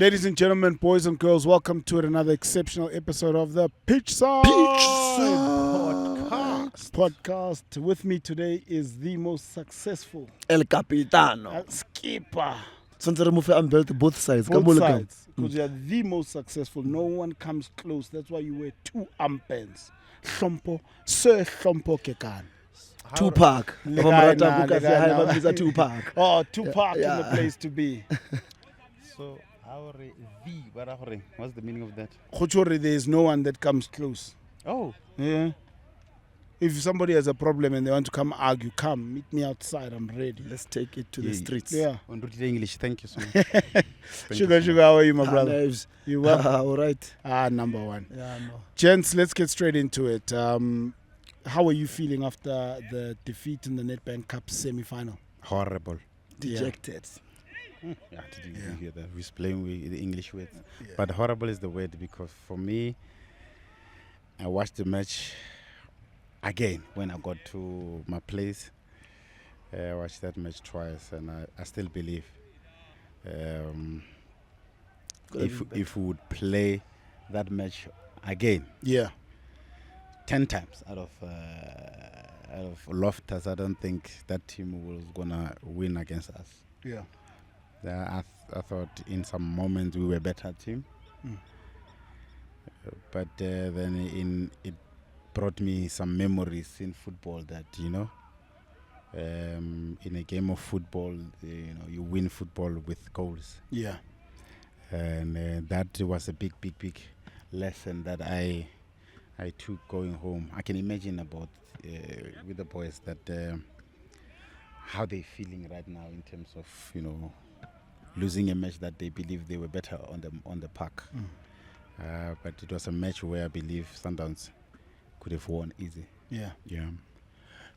Ladies and gentlemen, boys and girls, welcome to another exceptional episode of the Pitchside podcast. With me today is the most successful El Capitano. skipper. Since I remove I'm built both sides. Both sides. Because you are the most successful. No one comes close. That's why you wear two armbands. Hlompho, Sir Hlompho Kekana. Tupac. Tupac. Oh, Tupac in the place to be. So, what's the meaning of that? Khochore, there is no one that comes close. Oh. Yeah. If somebody has a problem and they want to come argue, come, meet me outside, I'm ready. Let's take it to the streets. Yeah. On English, thank you so much. Sugar, how are you, my brother? Knives. You well? All right. Number one. Yeah, no. Gents, let's get straight into it. How are you feeling after the defeat in the Nedbank Cup semi-final? Horrible. Dejected. Yeah, did you hear that? We're playing with the English words. Yeah. But horrible is the word because for me, I watched the match again when I got to my place. I watched that match twice and I still believe if we would play that match again, 10 times out of Loftus, I don't think that team was gonna win against us. Yeah. I thought in some moments we were a better team, but then it brought me some memories in football that in a game of football, you win football with goals. Yeah. And that was a big lesson that I took going home. I can imagine about with the boys that how they're feeling right now in terms of losing a match that they believe they were better on the park. But it was a match where I believe Sundowns could have won easy. Yeah. Yeah.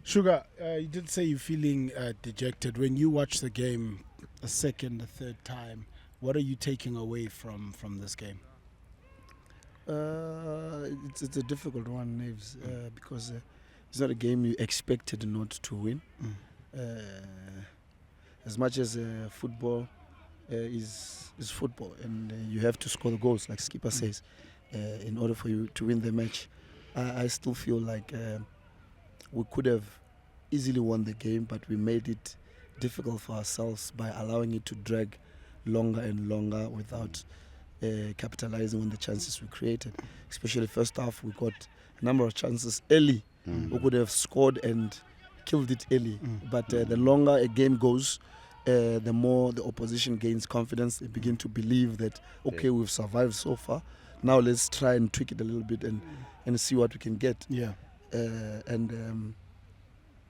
Sugar, you did say you're feeling dejected. When you watch the game a second, a third time, what are you taking away from this game? It's a difficult one, Naves, because it's not a game you expected not to win. As much as football is football, and you have to score the goals, like Skipper says, in order for you to win the match. I still feel like we could have easily won the game, but we made it difficult for ourselves by allowing it to drag longer and longer without capitalizing on the chances we created. Especially first half, we got a number of chances early. We could have scored and killed it early. But the longer a game goes, the more the opposition gains confidence. They begin to believe that, okay, we've survived so far. Now let's try and tweak it a little bit and see what we can get. Yeah.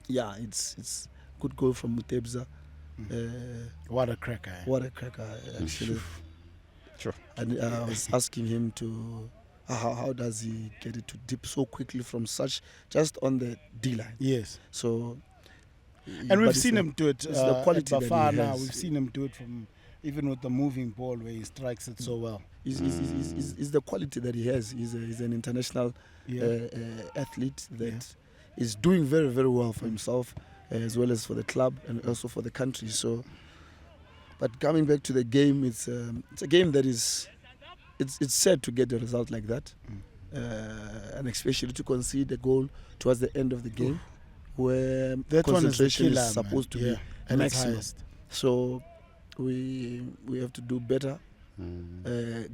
It's good goal from Mutebza. What a cracker. Actually. Sure. And I was asking him to how does he get it to dip so quickly from such just on the D line. Yes. So. And we've seen him do it it's the quality at that he Bafana. has. We've seen him do it from even with the moving ball where he strikes it so well. It's the quality that he has. He's an international athlete that is doing very, very well for himself as well as for the club and also for the country. So, but coming back to the game, it's a game that is it's sad to get a result like that, and especially to concede a goal towards the end of the game, where that concentration one is, is supposed to be and maximum. So we have to do better.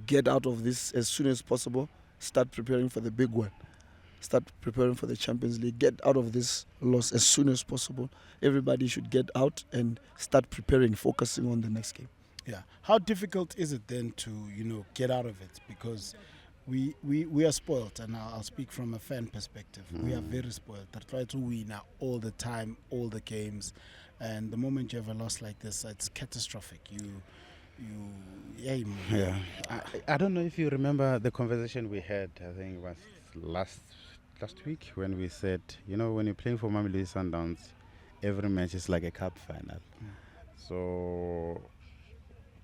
Get out of this as soon as possible. Start preparing for the big one. Start preparing for the Champions League. Get out of this loss as soon as possible. Everybody should get out and start preparing, focusing on the next game. Yeah. How difficult is it then to get out of it? Because we are spoiled, and I'll speak from a fan perspective. We are very spoiled. I try to win all the time, all the games, and the moment you have a loss like this, it's catastrophic. I don't know if you remember the conversation we had. I think it was last week when we said, when you're playing for Mamelodi Sundowns, every match is like a cup final. So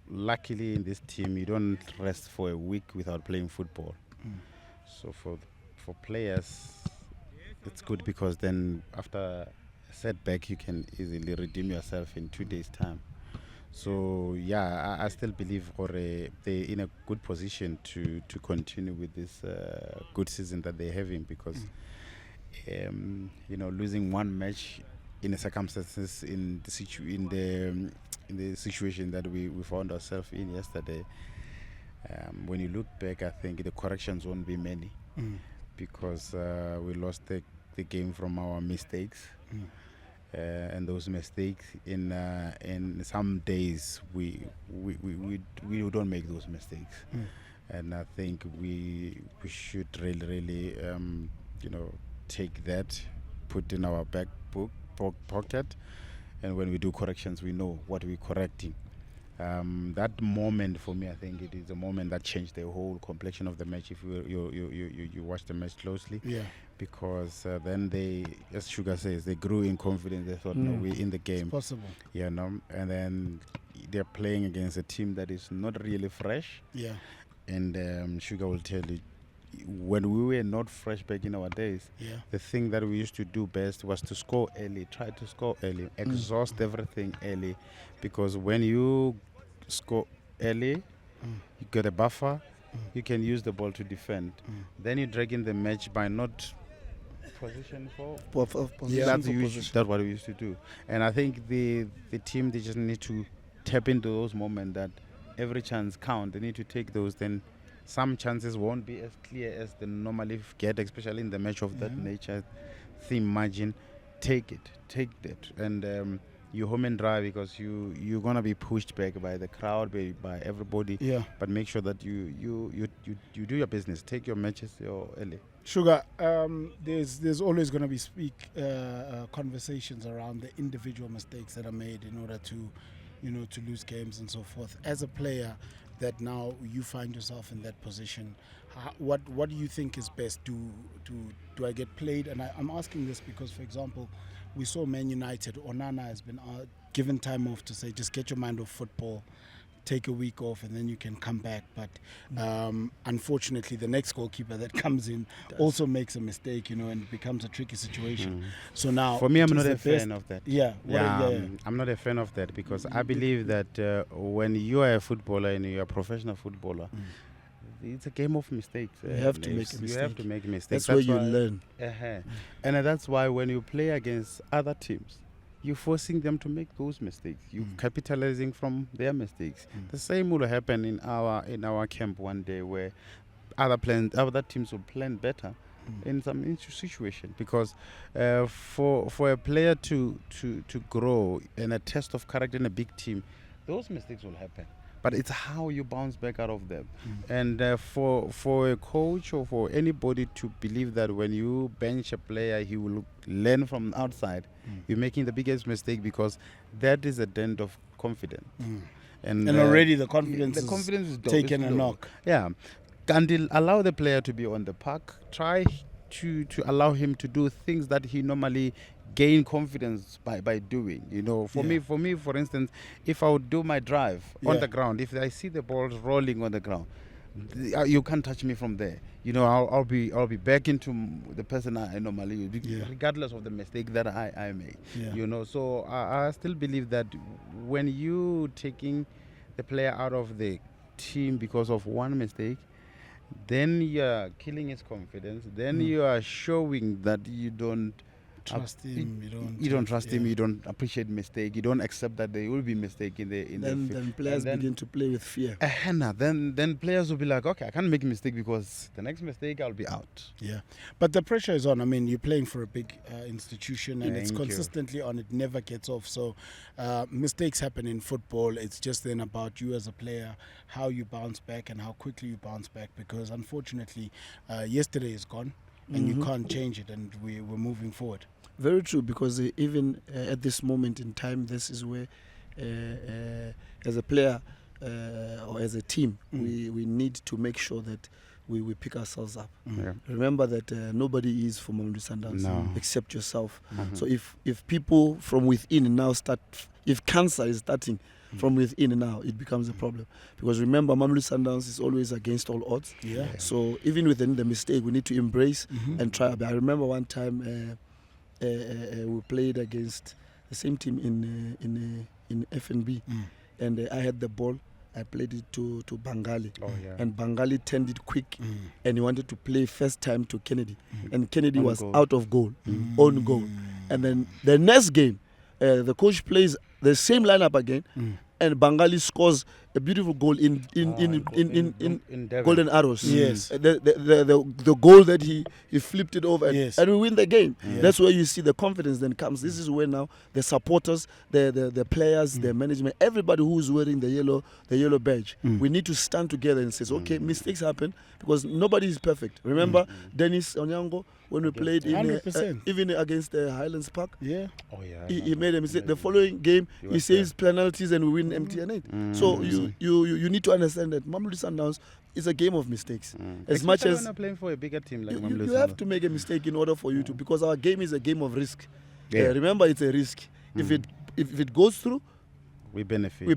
luckily in this team, you don't rest for a week without playing football. So for players, it's good because then after a setback, you can easily redeem yourself in 2 days' time. So yeah, I still believe they're in a good position to continue with this good season that they're having, because losing one match in the circumstances in the situation that we found ourselves in yesterday. When you look back, I think the corrections won't be many, because we lost the game from our mistakes. And those mistakes in some days we don't make those mistakes, and I think we should really take that, put in our back pocket, and when we do corrections, we know what we're correcting. That moment for me, I think it is a moment that changed the whole complexion of the match. If you watch the match closely, because then they, as Sugar says, they grew in confidence. They thought, no, we're in the game. It's possible. And then they're playing against a team that is not really fresh. Yeah. And Sugar will tell you, when we were not fresh back in our days, the thing that we used to do best was to score early, try to score early, exhaust everything early, because when you score early, you get a buffer, you can use the ball to defend. Then you drag in the match by not position for position. That's what we used to do. And I think the team, they just need to tap into those moments that every chance count. They need to take those. Then some chances won't be as clear as they normally get, especially in the match of that nature. Theme margin, take that, and you home and dry, because you're gonna be pushed back by the crowd, by everybody. Yeah. But make sure that you do your business, take your matches early. Sugar, there's always going to be conversations around the individual mistakes that are made in order to, to lose games and so forth. As a player that now you find yourself in that position, what do you think is best? Do I get played? And I'm asking this because, for example, we saw Man United. Onana has been given time off to say, just get your mind off football, take a week off, and then you can come back. But unfortunately, the next goalkeeper that comes in also makes a mistake, and it becomes a tricky situation. So now, for me, I'm not a fan of that. I'm not a fan of that, because I believe that when you are a footballer and you're a professional footballer, it's a game of mistakes. You have to make a mistake. You have to make mistakes. That's where you learn. And that's why when you play against other teams, you're forcing them to make those mistakes. You're capitalizing from their mistakes. The same will happen in our camp one day, where other teams will plan better in some situation, because for a player to grow in a test of character in a big team, those mistakes will happen. But it's how you bounce back out of them. And for a coach or for anybody to believe that when you bench a player, he will learn from outside, you're making the biggest mistake, because that is a dent of confidence. And already the confidence is taken a knock. Yeah. And allow the player to be on the park. Try to allow him to do things that he normally gain confidence by doing. For me, for instance, if I would do my drive on the ground, if I see the ball rolling on the ground, you can't touch me from there. I'll be back into the person I normally use, regardless of the mistake that I make. So I still believe that when you taking the player out of the team because of one mistake, then you're killing his confidence. Then you are showing that you don't trust him. You don't trust him. You don't appreciate mistake. You don't accept that there will be mistake in the field. Then players begin to play with fear. Then players will be like, okay, I can't make a mistake, because the next mistake I'll be out. Yeah, but the pressure is on. I mean, you're playing for a big institution, and it's consistently on. It never gets off. So mistakes happen in football. It's just then about you as a player, how you bounce back and how quickly you bounce back. Because unfortunately, yesterday is gone, and you can't change it. And we're moving forward. Very true, because even at this moment in time, this is where, as a player or as a team, we need to make sure that we pick ourselves up. Remember that nobody is for Mabunda Sundowns except yourself. So if people from within now start, if cancer is starting from within now, it becomes a problem. Because remember, Mabunda Sundowns is always against all odds. So even within the mistake, we need to embrace and try. I remember one time we played against the same team in FNB, and I had the ball. I played it to Bangali, and Bangali turned it quick, and he wanted to play first time to Kennedy, and Kennedy was out of goal, on goal, and then the next game, the coach plays the same lineup again, and Bangali scores a beautiful goal in Golden Arrows. Yes. The goal that he flipped it over, and we win the game. Yeah. That's where you see the confidence then comes. This is where now the supporters, the players, the management, everybody who's wearing the yellow badge, we need to stand together and say, okay, mistakes happen because nobody is perfect. Remember Dennis Onyango when we played even against the Highlands Park? Yeah. Oh yeah. He made a mistake. The following game, he saves penalties and we win MTN8. So you need to understand that Mamelodi Sundowns is a game of mistakes. As much as when you're playing for a bigger team like you have to make a mistake in order for you to, because our game is a game of risk. Remember, it's a risk. If it goes through, we benefit.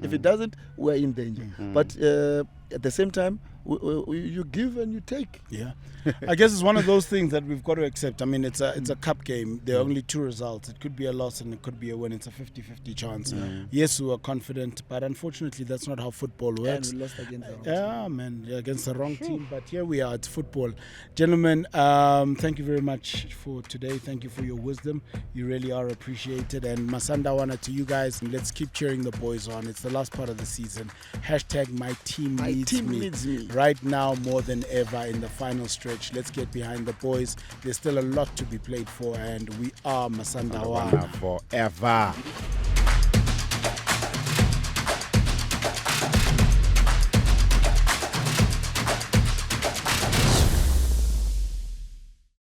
If it doesn't, we're in danger. But at the same time, you give and you take. Yeah. I guess it's one of those things that we've got to accept. I mean, it's a cup game. There are only two results. It could be a loss and it could be a win. It's a 50-50 chance. Yes, we were confident, but unfortunately, that's not how football works. And we lost against the wrong team. Against the wrong team. But here we are. It's football. Gentlemen, thank you very much for today. Thank you for your wisdom. You really are appreciated. And Masandawana to you guys. And let's keep cheering the boys on. It's the last part of the season. # my team needs me. Right now, more than ever in the final stretch. Let's get behind the boys. There's still a lot to be played for, and we are Masandawana forever.